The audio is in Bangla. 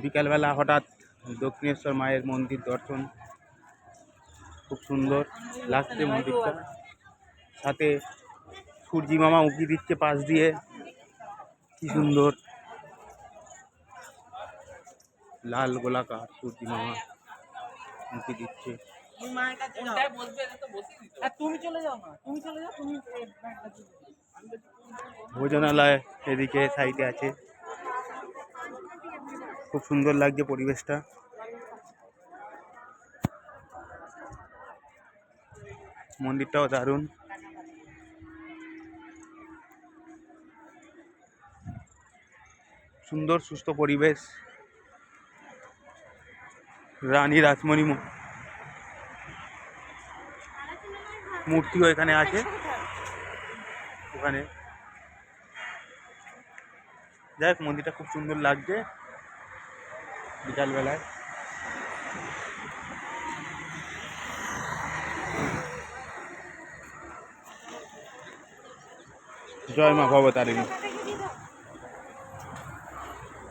বিকালবেলা হঠাৎ দক্ষিণেশ্বর মায়ের মন্দির দর্শন, খুব সুন্দর লাগছে মন্দিরটা। সাথে সূর্যি মামা উঁকি দিচ্ছে পাশ দিয়ে, কি সুন্দর লাল গোলাকার সূর্যি মামা উঁকি দিচ্ছে। ভোজনালয় এদিকে সাইডে আছে, খুব সুন্দর লাগছে পরিবেশটা। মন্দিরটাও দারুণ, সুন্দর সুস্থ পরিবেশ। রানী রাসমণি মূর্তিও এখানে আছে, ওখানে যাই হোক মন্দিরটা খুব সুন্দর লাগছে বিকালবেলায়। জয় মা ভবতারিণী।